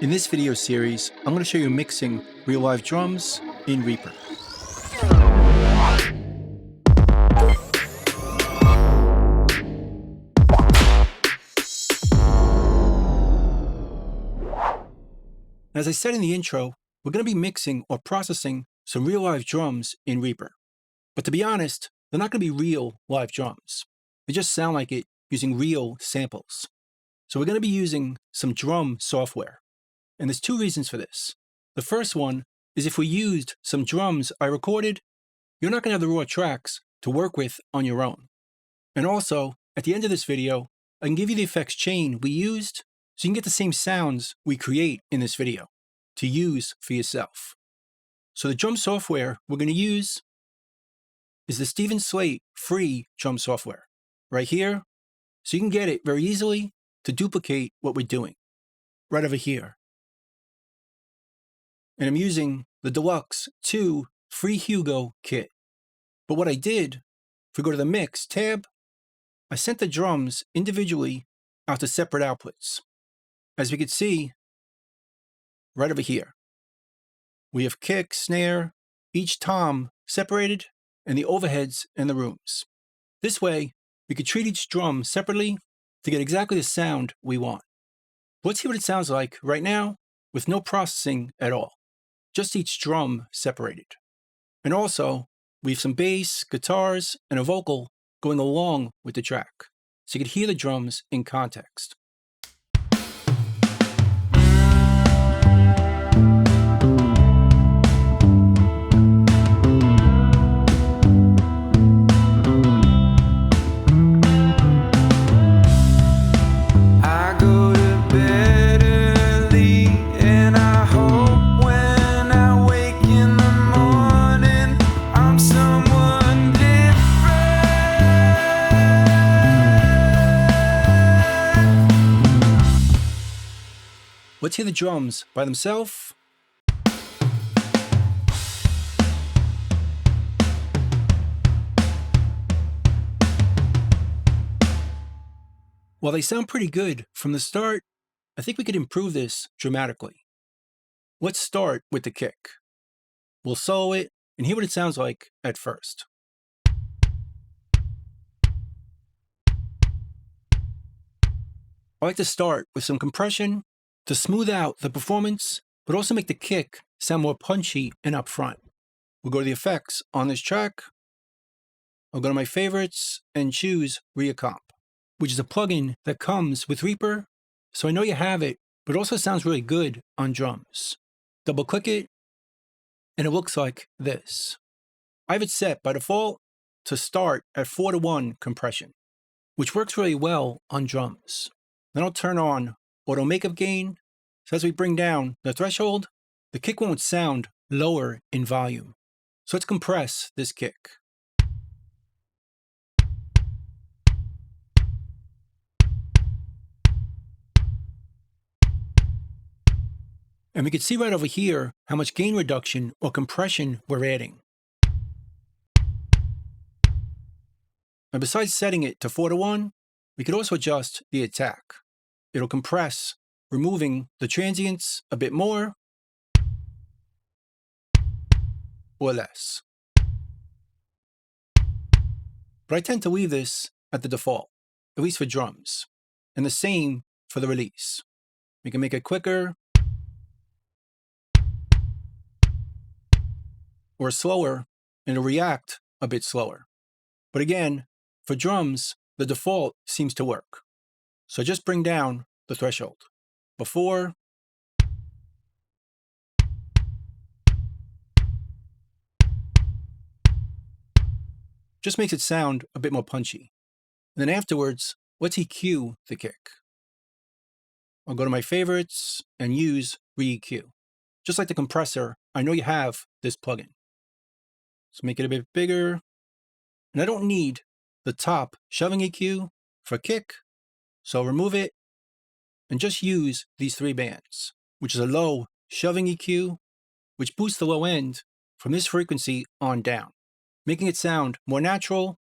In this video series, I'm going to show you mixing real live drums in Reaper. As I said in the intro, we're going to be mixing or processing some real live drums in Reaper. But to be honest, they're not going to be real live drums. They just sound like it using real samples. So we're going to be using some drum software. And there's two reasons for this. The first one is if we used some drums I recorded, you're not going to have the raw tracks to work with on your own. And also, at the end of this video, I can give you the effects chain we used so you can get the same sounds we create in this video to use for yourself. So the drum software we're going to use is the Steven Slate free drum software right here. So you can get it very easily to duplicate what we're doing right over here. And I'm using the Deluxe 2 Free Hugo kit. But what I did, if we go to the Mix tab, I sent the drums individually out to separate outputs. As we can see, right over here, we have kick, snare, each tom separated, and the overheads and the rooms. This way, we could treat each drum separately to get exactly the sound we want. Let's see what it sounds like right now with no processing at all. Just each drum separated. And also, we have some bass, guitars, and a vocal going along with the track, so you can hear the drums in context. Let's hear the drums by themselves. While they sound pretty good from the start, I think we could improve this dramatically. Let's start with the kick. We'll solo it and hear what it sounds like at first. I like to start with some compression to smooth out the performance, but also make the kick sound more punchy and upfront. We'll go to the effects on this track. I'll go to my favorites and choose REAPER, which is a plugin that comes with Reaper, so I know you have it, but it also sounds really good on drums. Double click it, and it looks like this. I have it set by default to start at 4:1 compression, which works really well on drums. Then I'll turn on auto makeup gain, so as we bring down the threshold, the kick won't sound lower in volume. So let's compress this kick. And we can see right over here how much gain reduction or compression we're adding. And besides setting it to 4:1, we could also adjust the attack. It'll compress, removing the transients a bit more or less. But I tend to leave this at the default, at least for drums, and the same for the release. We can make it quicker or slower, and it'll react a bit slower. But again, for drums, the default seems to work. So just bring down the threshold. Before, just makes it sound a bit more punchy. And then afterwards, let's EQ the kick. I'll go to my favorites and use re-EQ. Just like the compressor, I know you have this plugin. Let's make it a bit bigger. And I don't need the top shoving EQ for kick, so I'll remove it and just use these 3 bands, which is a low shoving EQ, which boosts the low end from this frequency on down, making it sound more natural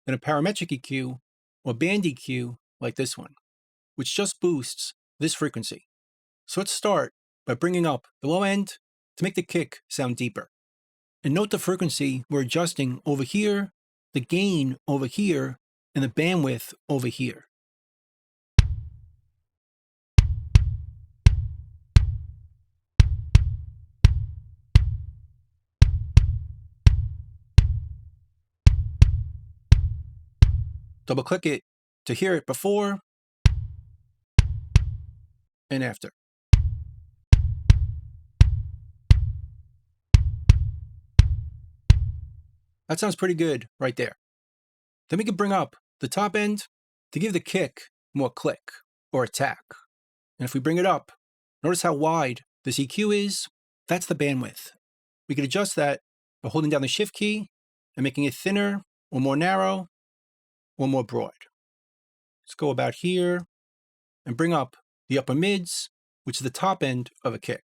than a parametric EQ or band EQ like this one, which just boosts this frequency. So let's start by bringing up the low end to make the kick sound deeper. And note the frequency we're adjusting over here, the gain over here, and the bandwidth over here. Double click it to hear it before and after. That sounds pretty good right there. Then we can bring up the top end to give the kick more click or attack. And if we bring it up, notice how wide this EQ is. That's the bandwidth. We can adjust that by holding down the shift key and making it thinner or more narrow or more broad. Let's go about here and bring up the upper mids, which is the top end of a kick.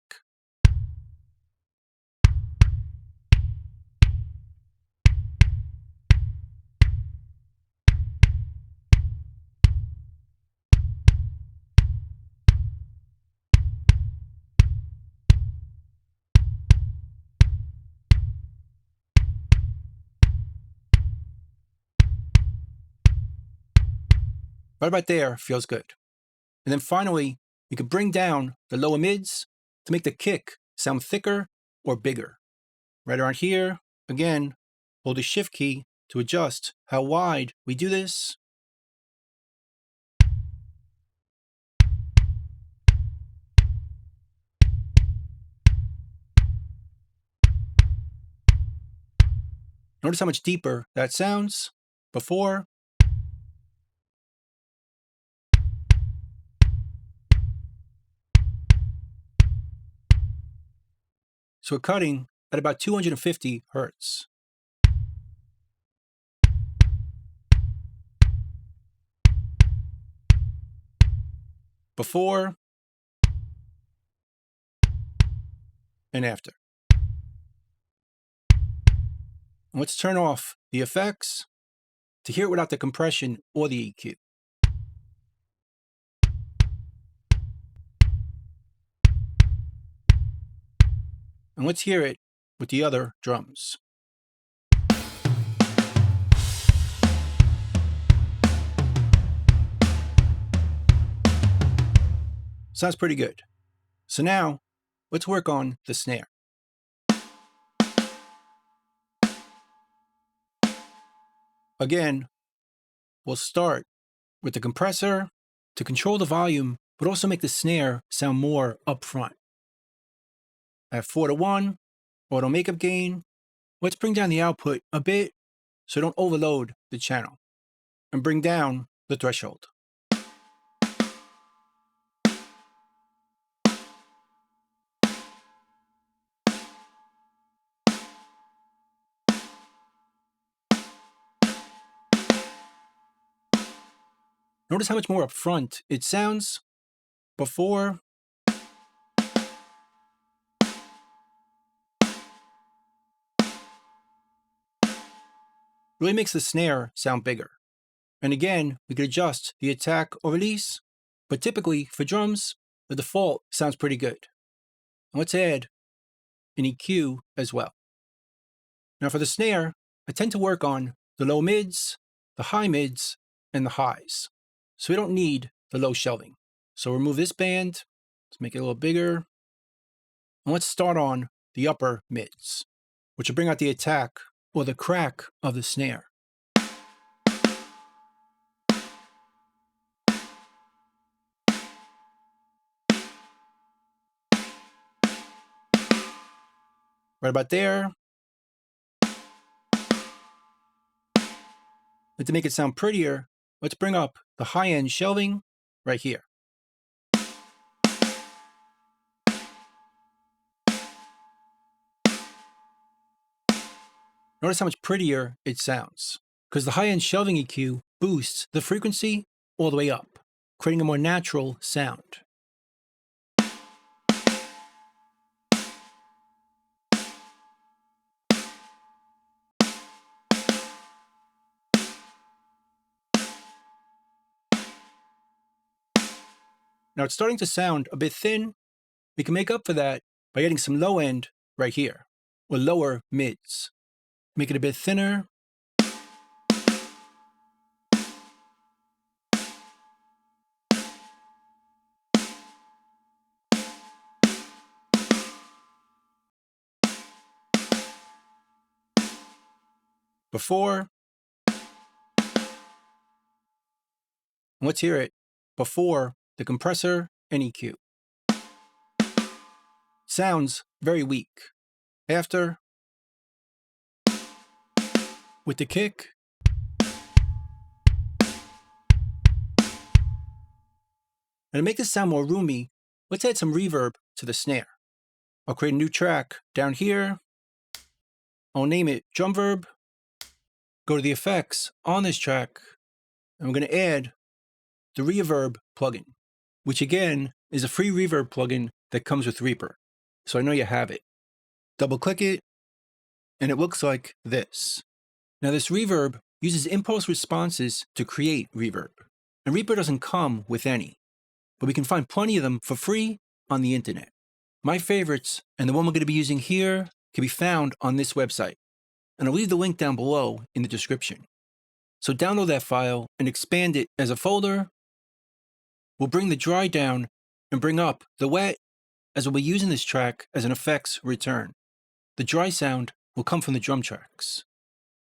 Right about there feels good. And then finally, we could bring down the lower mids to make the kick sound thicker or bigger. Right around here, again, hold the shift key to adjust how wide we do this. Notice how much deeper that sounds before. So we're cutting at about 250 hertz. Before and after. And let's turn off the effects to hear it without the compression or the EQ. And let's hear it with the other drums. Sounds pretty good. So now, let's work on the snare. Again, we'll start with the compressor to control the volume, but also make the snare sound more upfront. At 4:1, auto makeup gain. Let's bring down the output a bit so don't overload the channel. And bring down the threshold. Notice how much more upfront it sounds before really makes the snare sound bigger. And again, we could adjust the attack or release, but typically for drums, the default sounds pretty good. And let's add an EQ as well. Now for the snare, I tend to work on the low mids, the high mids, and the highs. So we don't need the low shelving. So remove this band, let's make it a little bigger. And let's start on the upper mids, which will bring out the attack or the crack of the snare. Right about there. And to make it sound prettier, let's bring up the high-end shelving right here. Notice how much prettier it sounds, because the high-end shelving EQ boosts the frequency all the way up, creating a more natural sound. Now it's starting to sound a bit thin, We can make up for that by adding some low end right here, or lower mids. Make it a bit thinner. Before. And let's hear it before the compressor and EQ. Sounds very weak. After, with the kick, and to make this sound more roomy, let's add some reverb to the snare. I'll create a new track down here. I'll name it drum verb. Go to the effects on this track, and we're going to add the reverb plugin, which again is a free reverb plugin that comes with Reaper. So I know you have it. Double click it, and it looks like this. Now this reverb uses impulse responses to create reverb, and Reaper doesn't come with any, but we can find plenty of them for free on the internet. My favorites, and the one we're going to be using here, can be found on this website, and I'll leave the link down below in the description. So download that file and expand it as a folder. We'll bring the dry down and bring up the wet, as we'll be using this track as an effects return. The dry sound will come from the drum tracks.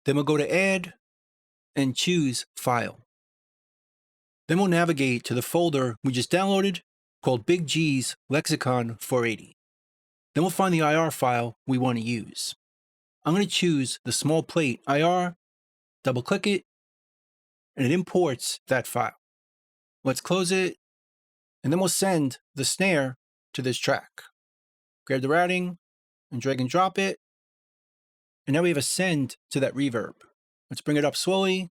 Then we'll go to Add and choose File. Then we'll navigate to the folder we just downloaded called Big G's Lexicon 480. Then we'll find the IR file we want to use. I'm going to choose the small plate IR, double click it, and it imports that file. Let's close it, and then we'll send the snare to this track. Grab the routing and drag and drop it. And now we have a send to that reverb. Let's bring it up slowly.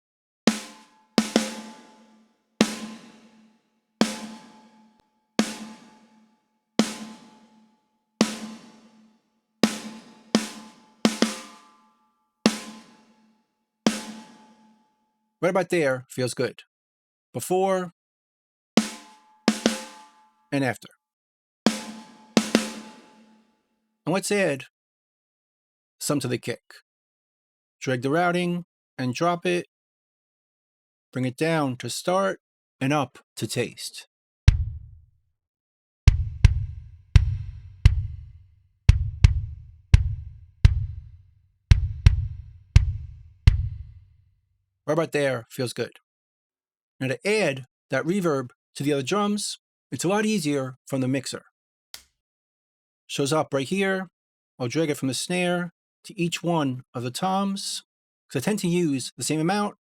Right about there feels good. Before and after. And let's add some to the kick. Drag the routing and drop it. Bring it down to start and up to taste. Right about there feels good. Now to add that reverb to the other drums, it's a lot easier from the mixer. Shows up right here. I'll drag it from the snare to each one of the toms, because I tend to use the same amount,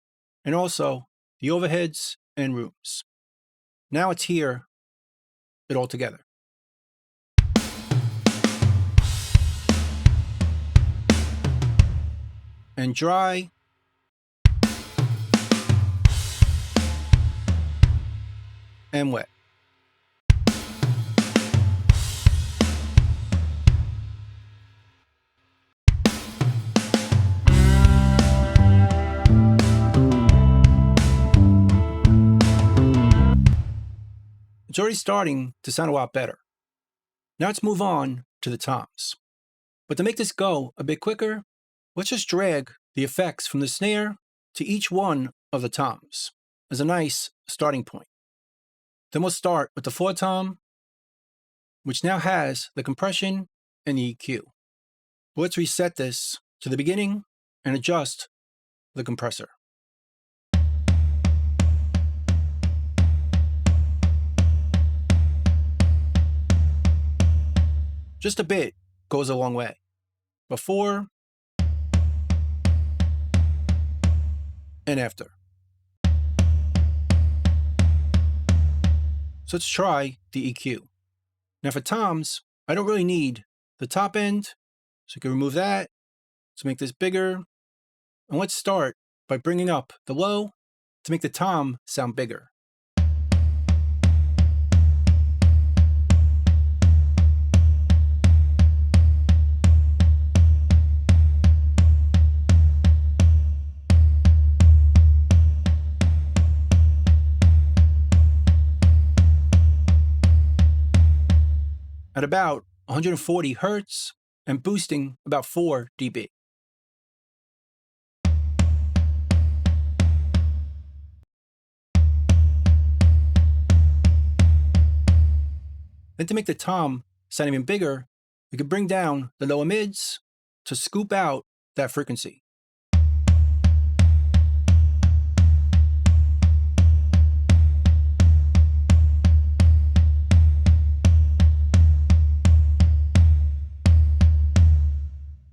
and also the overheads and rooms. Now it's here, it all together. And dry. And wet. It's already starting to sound a lot better. Now let's move on to the toms. But to make this go a bit quicker, let's just drag the effects from the snare to each one of the toms as a nice starting point. Then we'll start with the 4 tom, which now has the compression and the EQ. But let's reset this to the beginning and adjust the compressor. Just a bit goes a long way. Before and after. So let's try the EQ. Now for toms, I don't really need the top end, so you can remove that. Let's make this bigger. And let's start by bringing up the low to make the tom sound bigger. at about 140 Hertz and boosting about 4 dB. Then to make the tom sound even bigger, we could bring down the lower mids to scoop out that frequency.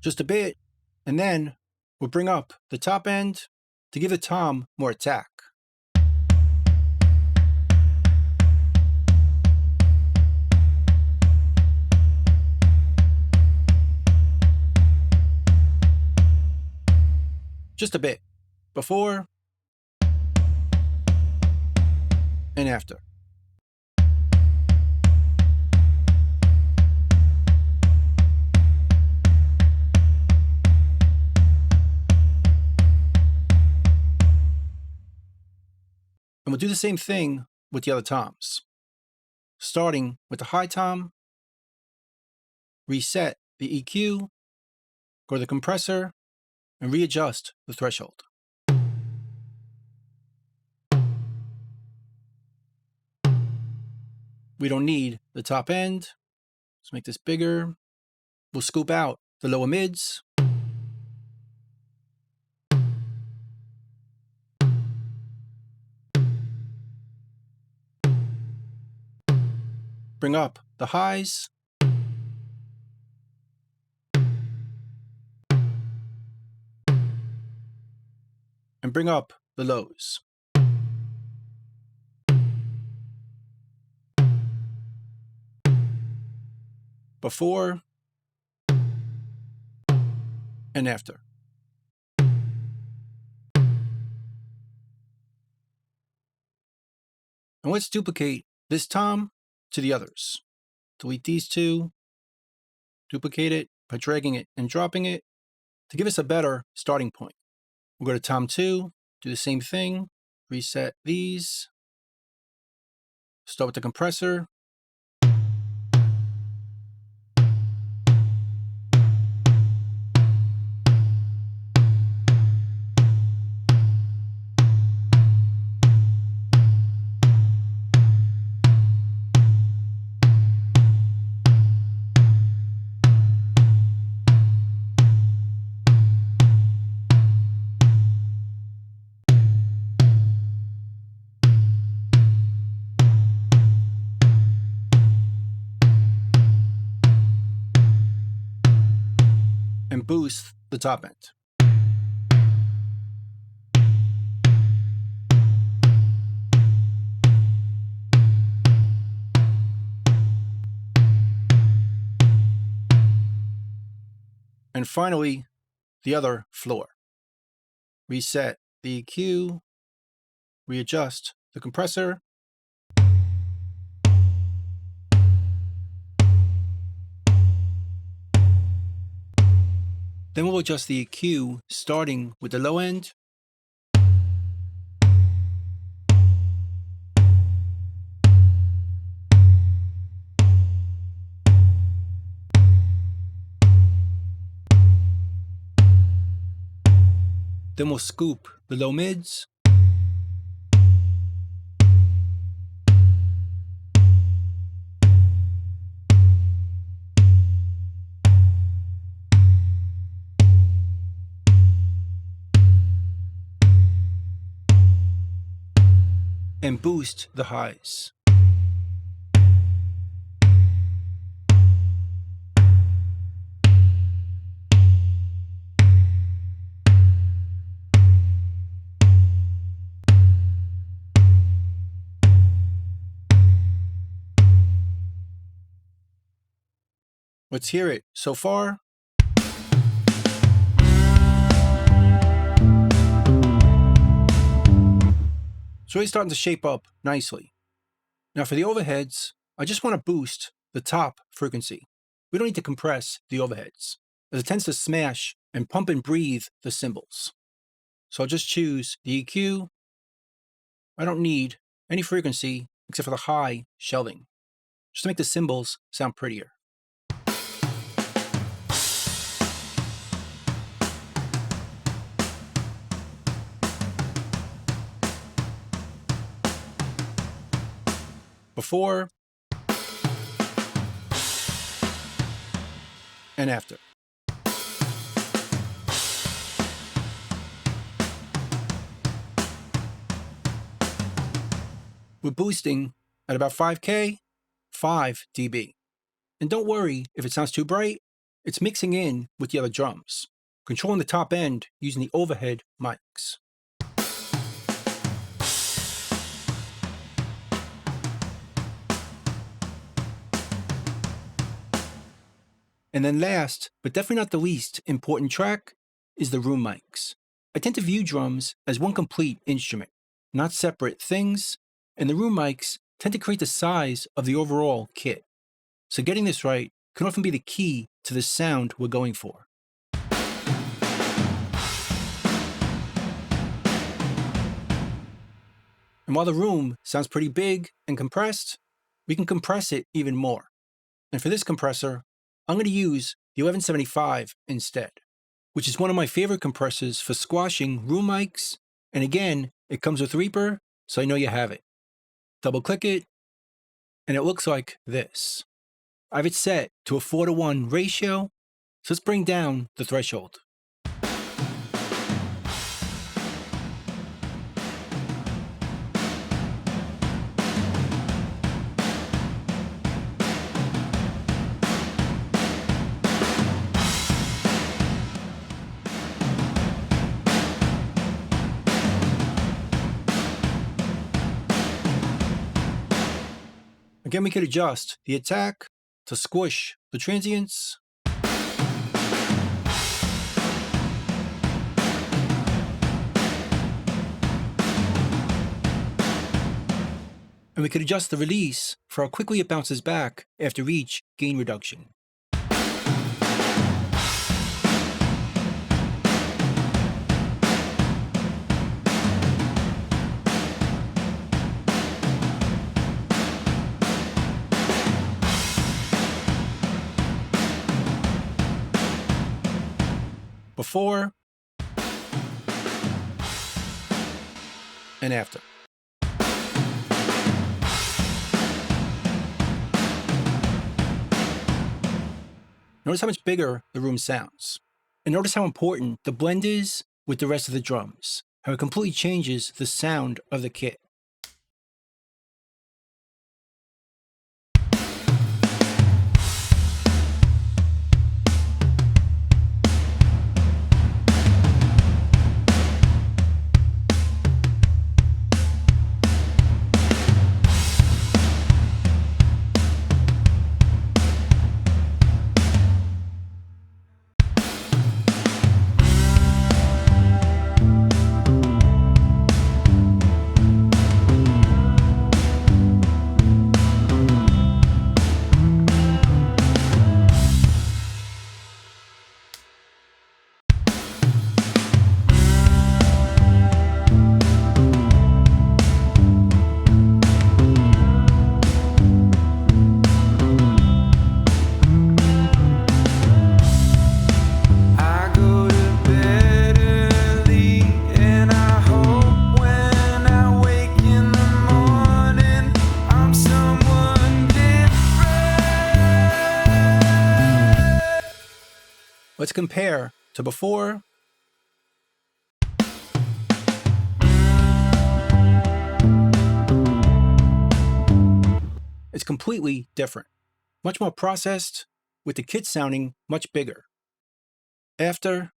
Just a bit, and then we'll bring up the top end to give the tom more attack. Just a bit, before and after. And we'll do the same thing with the other toms. Starting with the high tom, reset the EQ, go to the compressor, and readjust the threshold. We don't need the top end. Let's make this bigger. We'll scoop out the lower mids. Bring up the highs. And bring up the lows. Before and after. And let's duplicate this tom to the others. Delete these two, duplicate it by dragging it and dropping it to give us a better starting point. We'll go to tom 2, do the same thing, reset these, start with the compressor, and boost the top end. And finally, the other floor. Reset the EQ, readjust the compressor, then we'll adjust the EQ starting with the low end, then we'll scoop the low mids, and boost the highs. Let's hear it so far. It's really starting to shape up nicely. Now for the overheads, I just want to boost the top frequency. We don't need to compress the overheads, as it tends to smash and pump and breathe the cymbals. So I'll just choose the EQ. I don't need any frequency except for the high shelving. just to make the cymbals sound prettier. Before and after. We're boosting at about 5K, 5 dB. And don't worry if it sounds too bright, it's mixing in with the other drums, controlling the top end using the overhead mics. And then last, but definitely not the least important track, is the room mics. I tend to view drums as one complete instrument, not separate things, and the room mics tend to create the size of the overall kit. So getting this right can often be the key to the sound we're going for. And while the room sounds pretty big and compressed, we can compress it even more. And for this compressor, I'm going to use the 1175 instead, which is one of my favorite compressors for squashing room mics. And again, it comes with Reaper, so I know you have it. Double click it, and it looks like this. I have it set to a 4:1 ratio, so let's bring down the threshold. Again, we could adjust the attack to squish the transients. And we could adjust the release for how quickly it bounces back after each gain reduction. Before and after. Notice how much bigger the room sounds. And notice how important the blend is with the rest of the drums, how it completely changes the sound of the kit. Let's compare to before it's completely different. Much more processed, with the kit sounding much bigger. After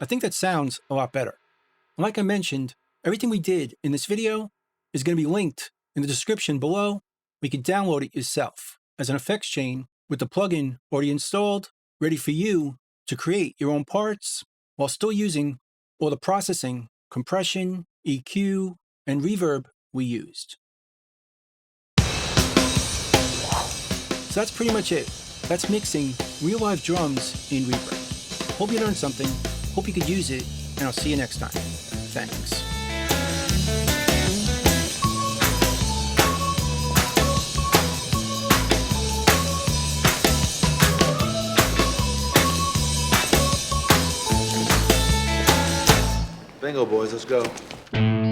I think that sounds a lot better. And like I mentioned, everything we did in this video is going to be linked in the description below. We can download it yourself as an effects chain with the plugin already installed, ready for you to create your own parts while still using all the processing, compression, EQ, and reverb we used. So that's pretty much it. That's mixing real live drums in Reaper. Hope you learned something, hope you could use it, and I'll see you next time. Thanks. Bingo, boys, let's go.